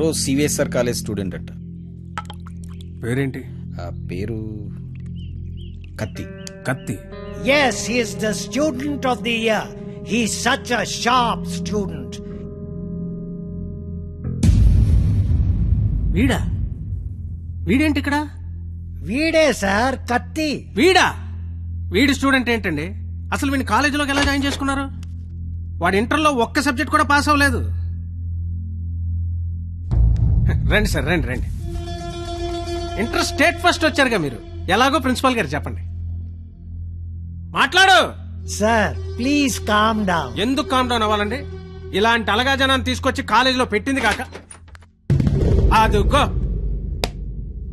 ఎవరో CVSR college student అట. పేరేంటి? ఆ పేరు కత్తి. కత్తి. Yes, he is the student of the year. He's such a sharp student. వీడా? వీడేంటి ఇక్కడ? వీడే సార్ కత్తి. వీడా? వీడి స్టూడెంట్ ఏంటండి? అసలు వీడిని కాలేజీలోకి ఎలా జాయిన్ చేసుకున్నారు? వాడు ఇంటర్లో ఒక్క సబ్జెక్ట్ కూడా పాస్ అవ్వలేదు. రండి సార్, రండి రండి. ఇంటర్ స్టేట్ ఫస్ట్ వచ్చారుగా మీరు. ఎలాగో ప్రిన్సిపాల్ గారు చెప్పండి. మాట్లాడు సార్ ప్లీజ్ కామ్ డౌన్. ఎందుకు కామ్ డౌన్ అవ్వాలండి? ఇలాంటి అలగా జనాన్ని తీసుకొచ్చి కాలేజీలో పెట్టింది కాక అదుగో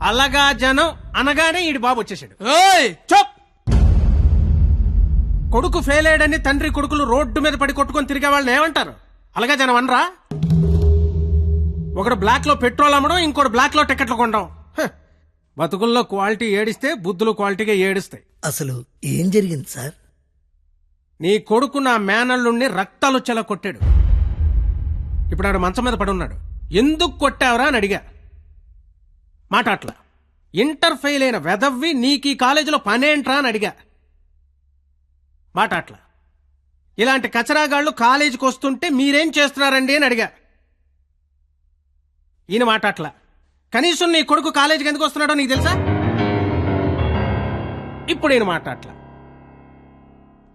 అలగా జనం అనగానే ఈడి బాబు వచ్చేసాడు. చోప్! కొడుకు ఫెయిల్ అయ్యాడని తండ్రి కొడుకులు రోడ్డు మీద పడి కొట్టుకొని తిరిగే వాళ్ళని ఏమంటారు? అలగా జనం అనరా? ఒకడు బ్లాక్ లో పెట్రోల్ అమ్మడం, ఇంకోటి బ్లాక్ లో టికెట్లు కొనడం. బతుకుల్లో క్వాలిటీ ఏడిస్తే బుద్ధులు క్వాలిటీగా ఏడుస్తాయి. అసలు ఏం జరిగింది సార్? నీ కొడుకు నా మేనల్లుణ్ణి రక్తాలు వచ్చేలా కొట్టాడు. ఇప్పుడు ఆడు మంచం మీద పడి ఉన్నాడు. ఎందుకు కొట్టావరా అని అడిగా. మాట్లాడలా. ఇంటర్ ఫెయిల్ అయిన వెదవ్వి నీకు ఈ కాలేజీలో పనేంట్రా అని అడిగా. మాట్లాడలా. ఇలాంటి కచరాగాళ్లు కాలేజీకి వస్తుంటే మీరేం చేస్తున్నారండి అని అడిగా. ఈయన మాట్లాడలా. కనీసం నీ కొడుకు కాలేజీకి ఎందుకు వస్తున్నాడో నీకు తెలుసా? ఇప్పుడు ఈయన మాట్లాడలా.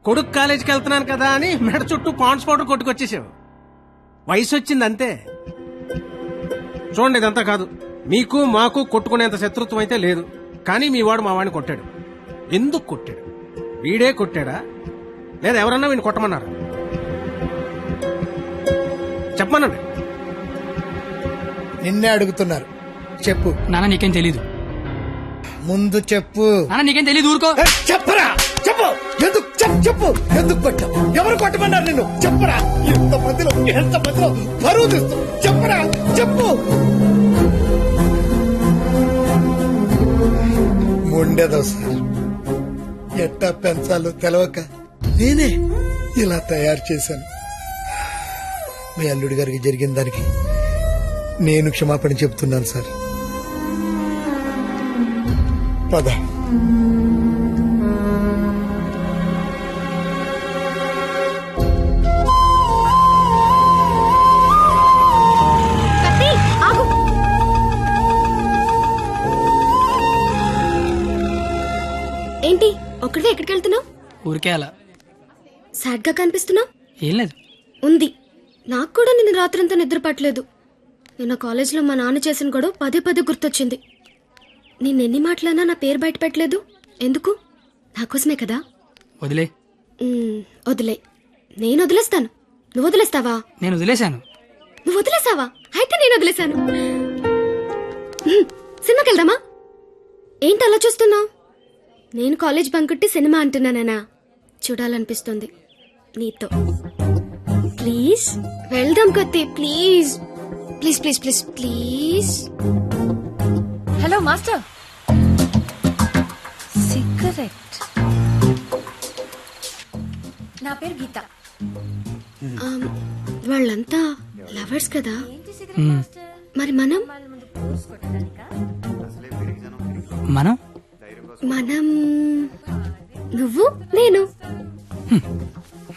కొడుకు కాలేజీకి వెళ్తున్నాను కదా అని మెడ చుట్టూ పాండ్స్ పౌడర్ కొట్టుకొచ్చేసావు. వయసు వచ్చింది అంతే. చూడండి, ఇదంతా కాదు. మీకు మాకు కొట్టుకునేంత శత్రుత్వం అయితే లేదు. కానీ మీ వాడు మా వాడిని కొట్టాడు. ఎందుకు కొట్టాడు? వీడే కొట్టాడా లేదా ఎవరన్నా వీడిని కొట్టమన్నారు? చెప్పమనండి. నిన్నే అడుగుతున్నారు, చెప్పు. నాన్న నీకేం తెలీదు. ముందు చెప్పు. నాన్న నీకేం తెలీదు, ఊరుకో. చెప్పరా, చెప్పు. ఎందుకు చెప్పు. ఎందుకు కొట్టావు? ఎవరు కొట్టమన్నారు నిన్ను? చెప్పరా. ఎంత మధ్యలో బరువు తీస్తూ చెప్పరా, చెప్పు. ఉండేదో సార్, ఎట్టా పెంచాలో తెలవక నేనే ఇలా తయారు చేశాను. మీ అల్లుడి గారికి జరిగిన దానికి నేను క్షమాపణ చెప్తున్నాను సార్. పద. ఏంటి ఒక్కడే ఎక్కడికి వెళ్తున్నావు? ఊరికే అలా. సాడ్ గా కనిపిస్తున్నావు. ఏం లేదు. ఉంది. నాకు కూడా నిన్న రాత్రంతా నిద్ర పట్టలేదు. నిన్న కాలేజీలో మా నాన్న చేసిన గొడవ పదే గుర్తొచ్చింది. నిన్నెన్ని మాటలన్నా నా పేరు బయట పెట్టలేదు. ఎందుకు? నాకోసమే కదా. వదిలే. వదిలే. నేను వదిలేస్తాను. నువ్వు వదిలేస్తావా? నేను వదిలేశాను. నువ్వు వదిలేసావా? అయితే నేను వదిలేశాను. సినిమాకి వెళ్దామా? ఏంటి అలా చూస్తున్నావు? నేను కాలేజ్ బంకొట్టి సినిమా అంటున్నానా? చూడాలనిపిస్తుంది నీతో. ప్లీజ్ వెళ్దాం కత్తి. Please please please please please. Hello master. Cigarette. నా పేరు గీత. వాళ్ళంతా లవర్స్ కదా. మరి మనం నువ్వు నేను.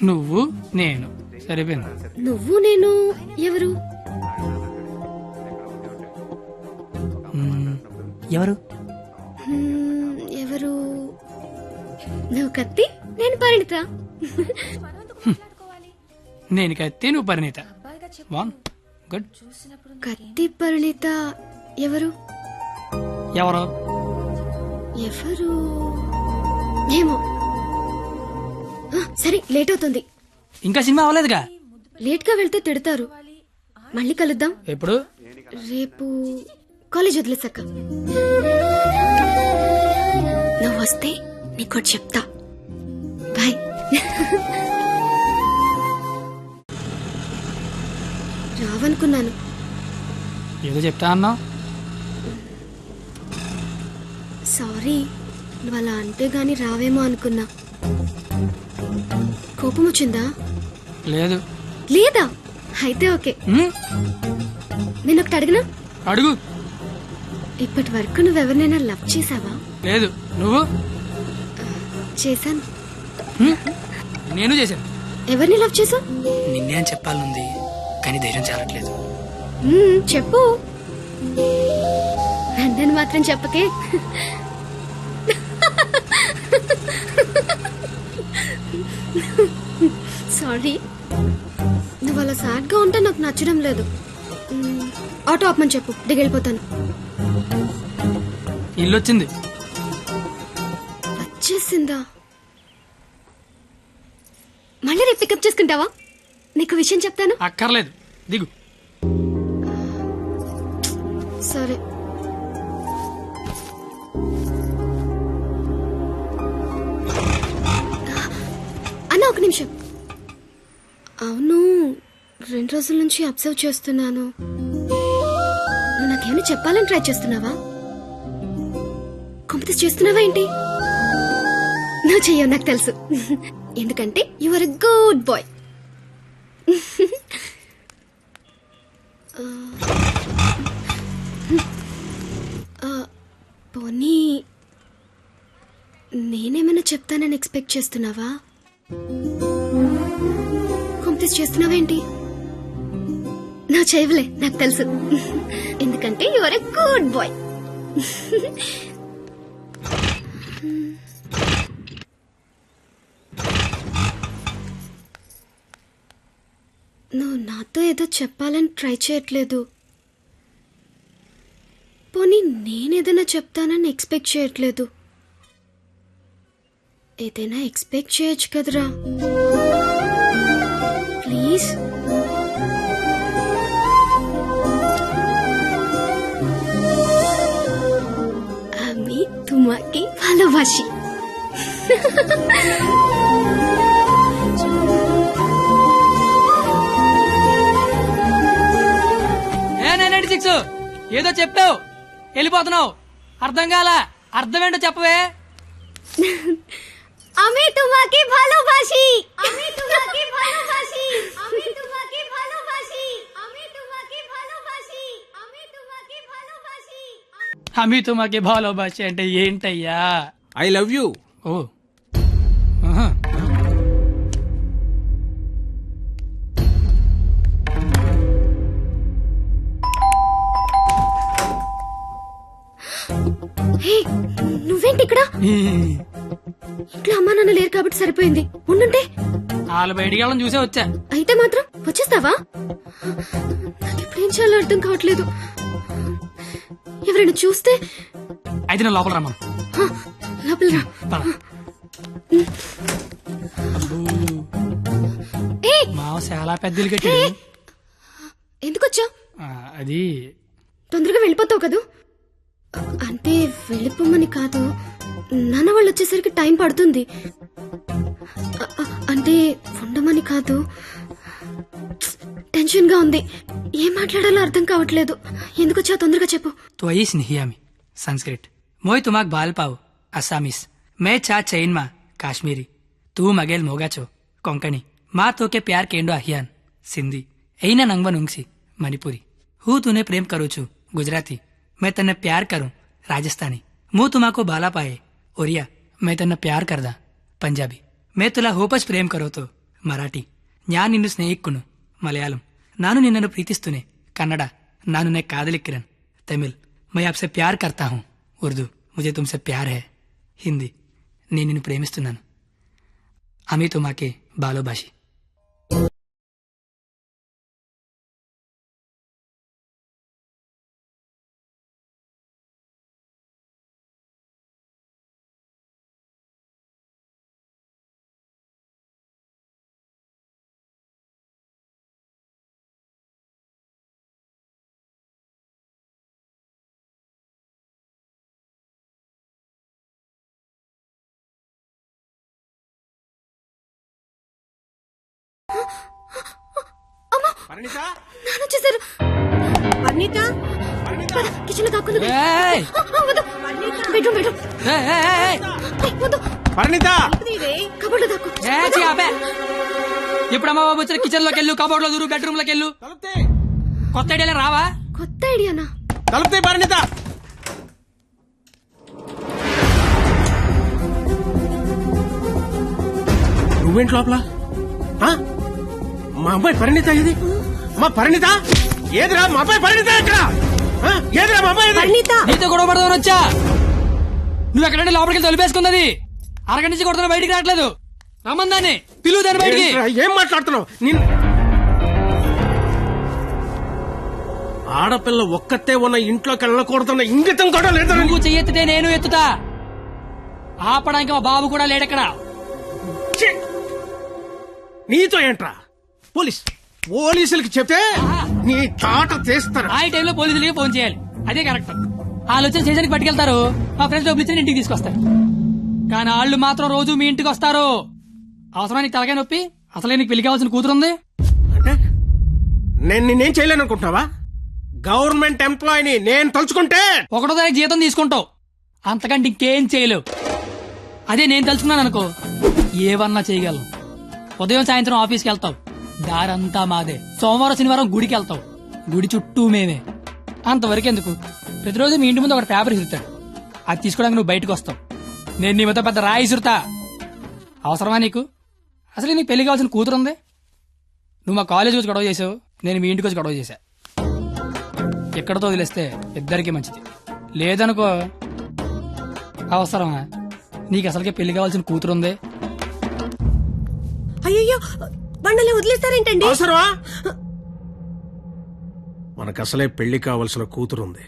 నువ్వు నేను సరిపోయింది. నువ్వు నేను ఎవరు? ఎవరు? ఎవరు? నువ్వు కత్తి, నేను పరిణిత. నేను కత్తి, నువ్వు పరిణిత. గుడ్. కత్తి పరిణిత ఎవరు? ఎవరు ఎవరు ఏమో. సరే, లేట్ అవుతుంది. ఇంకా సినిమా అవ్వలేదుగా. లేట్ గా వెళ్తే తిడతారు. మళ్ళీ కలుద్దాం. ఎప్పుడు? రేపు కాలేజ్ వదిలేసాక. నువ్వు వస్తే నీకు చెప్తా. బాయ్. రావనుకున్నాను. ఏదో చెప్తా అన్నావు. సారీ, నువ్వు అలా అంటే గాని రావేమో అనుకున్నా. కోపం వచ్చిందా? లేదు. లేదా? అయితే ఓకే. నేను ఒకటి అడిగినా అడుగు. ఇప్పటి వరకు నువ్వెవరినైనా లవ్ చేసావా? లేదు. నువ్వు? చేశాను. నేను చేశాను. ఎవరిని లవ్ చేసావు? నిన్నే అని చెప్పాలనుంది కానీ ధైర్యం చాలట్లేదు. చెప్పు. నన్ను మాత్రం చెప్పకే. సారీ, నువ్వు అలా సాడ్ గా ఉంటే నాకు నచ్చడం లేదు. ఆటో ఆపమని చెప్పు, దిగెళ్ళిపోతాను. ఇల్లు వచ్చింది. వచ్చేసిందా? మళ్ళీ రేపు పికప్ చేసుకుంటావా? నీకు విషయం చెప్తాను. అక్కర్లేదు, దిగు. సరే. అన్న ఒక నిమిషం. అవును, 2 రోజుల నుంచి అబ్జర్వ్ చేస్తున్నాను. నువ్వు నాకేమైనా చెప్పాలని ట్రై చేస్తున్నావా? కాంపిటీస్ చేస్తున్నావా ఏంటి? నువ్వు చెయ్యవు, నాకు తెలుసు. ఎందుకంటే you are a good boy. పోనీ నేనేమైనా చెప్తానని ఎక్స్పెక్ట్ చేస్తున్నావా? కాంపిటీస్ చేస్తున్నావేంటి? నువ్వు చేయవులే, నాకు తెలుసు. ఎందుకంటే you are a good boy. నువ్వు నాతో ఏదో చెప్పాలని ట్రై చేయట్లేదు. పోనీ నేనేదైనా చెప్తానని ఎక్స్పెక్ట్ చేయట్లేదు. ఏదైనా ఎక్స్పెక్ట్ చేయొచ్చు కదరా, ప్లీజ్. আমি তোমাকে ভালোবাসি. ఏ 996 ఏదో చెప్పావు, వెళ్ళిపోతున్నావు. అర్థం కాలా? అర్థం ఏంటో చెప్పవే. আমি তোমাকে ভালোবাসি. আমি তোমাকে ভালোবাসি. আমি তোমাকে ভালোবাসি. আমি তোমাকে ভালোবাসি. আমি তোমাকে ভালোবাসি. అమి తుమాకి భాలోబాషి అంటే ఏంటయ్యా? I love you. ఓ, ఆహా. హే, నువ్వేంటి ఇక్కడ? ఇంట్లో అమ్మా నాన్న లేరు కాబట్టి సరిపోయింది. ఉండుంటే వాళ్ళ బయటికి వెళ్ళడం చూసే వచ్చా. అయితే మాత్రం వచ్చేస్తావా? నాకు ఇప్పుడేం చేయాలో అర్థం కావట్లేదు. ఎవరైనా చూస్తే? అయితే నేను లోపల రమ్మను. లోపల రా. పద. ఏయ్, మావ చాలా పెద్దలు కట్టాడు. ఎందుకు వచ్చావు? అది తొందరగా వెళ్ళిపోతావు కదూ? అంటే వెళ్ళిపోమని కాదు, నాన్న వాళ్ళు వచ్చేసరికి టైం పడుతుంది. అంటే ఉండమని కాదు, టెన్షన్ గా ఉంది. ఏం మాట్లాడాలో అర్థం కావట్లేదు. ఎందుకు వచ్చావు? తొందరగా చెప్పు. तो आई स्नेहियामी संस्कृत मोय तुमाक बाल पाव असामीस मैं चा चैन मा काश्मीरी तू मगेल मोगाचो कोंकणी माँ तो के प्यार केंडो अहियान सिंधी ऐना नंगवन उंगसी मणिपुरी हूँ तूने प्रेम करू छू गुजराती मैं तन्ने प्यार करूं राजस्थानी मुँह तुमाको बाला पाए ओरिया मैं तन्ने प्यार करदा पंजाबी मैं तुला होपच प्रेम करो तो मराठी न्या निन्नु स्नेहिक्कुनु मलयालम नानु निन्ननु प्रीतिस्तुने कन्नड नानु ने कादलिक्किरन तमिल मैं आपसे प्यार करता हूँ उर्दू मुझे तुमसे प्यार है हिंदी నేను నిన్ను ప్రేమిస్తున్నాను అమి తుమాకే బాలోబాషి పరిణిత, నాన్న వచ్చేసారు. కిచెన్ లో దాక్కుంది. ఏయ్! Bedroom bedroom. వద్దు, పరిణిత, కబోర్డ్ లో దాక్కు. ఆపే ఇప్పుడు అమ్మ బాబు వచ్చిన కిచెన్ లోకి వెళ్ళు కబోర్డ్ లో దూరు బెడ్రూమ్ లోకి వెళ్ళు తలుపుతే. కొత్త ఐడియాలే రావా? కొత్త ఐడియానా? తలుపుతే పరిణిత. నువ్వేంటి లోపల? ఆ? మా అమ్మాయి పరిణిత ఇది? మా పరిణిత ఏదిరా? మా అమ్మాయి పరిణిత ఎక్కడ? ఆ? ఏదిరా మా అమ్మాయి ఇది? నీతో గొడవ పడదామని వచ్చా. నువ్వు ఎక్కడంటే లోపలికి తొలిపేసుకున్నది. అరగంట నుంచి కొడుతున్నా, బయటికి రావట్లేదు. రమ్మందాన్ని పిలువు దాన్ని బయటికి. ఏంట్రా, ఏం మాట్లాడుతున్నావు? ఆడపిల్ల ఒక్కతే ఉన్న ఇంట్లోకి వెళ్ళకూడదన్న ఇంగితం కూడా లేదా? నువ్వు చెయ్యెత్తితే నేను ఎత్తుతా. ఆపడానికి మా బాబు కూడా లేడెక్కడ. ఛీ! నీతో ఏంట్రా? పోలీసులకి చెప్తే నీ తాట తీస్తారు. ఆ టైంలో పోలీసులకి ఫోన్ చేయాలి, అదే కరెక్ట్. వాళ్ళు వచ్చి స్టేషన్కి పట్టుకెళ్తారు, మా ఫ్రెండ్స్ డబ్బులు ఇచ్చి ఇంటికి తీసుకొస్తారు. కానీ వాళ్ళు మాత్రం రోజు మీ ఇంటికి వస్తారు. అవసరం నీకు తలకాయ నొప్పి? అసలే నీకు పెళ్లి కావాల్సిన కూతురుంది. అంటే నేను నిన్నేం చేయలేను అనుకుంటున్నావా? గవర్నమెంట్ ఎంప్లాయీని నేను తలుచుకుంటే 1వ తారీఖు జీతం తీసుకుంటావు, అంతకంటే ఇంకేం చేయలేవు. అదే నేను తలుచుకున్నాను అనుకో, ఏవన్నా చేయగలను. ఉదయం సాయంత్రం ఆఫీస్కి వెళ్తావు, దారంతా మాదే. సోమవారం శనివారం గుడికి వెళ్తావు, గుడి చుట్టూ మేమే. అంతవరకు ఎందుకు, ప్రతిరోజు మీ ఇంటి ముందు ఒక పేపర్ ఇసురుతాడు, అది తీసుకోవడానికి నువ్వు బయటకు వస్తావు. నేను నీ మొత్తం పెద్ద రాయి ఇసురుతా. అవసరమా నీకు? అసలు నీకు పెళ్లి కావాల్సిన కూతురుంది. నువ్వు మా కాలేజ్ వచ్చి గొడవ చేసావు, నేను మీ ఇంటికి వచ్చి గొడవ చేశా. ఎక్కడితో వదిలేస్తే ఇద్దరికి మంచిది. లేదనుకో, అవసరమా? నీకు అసలుకే పెళ్లి కావాల్సిన కూతురుంది. అయ్యో బండలే వదిలేస్తారేంటండి? అవసరమా? మనకు అసలే పెళ్లి కావలసిన కూతురుంది.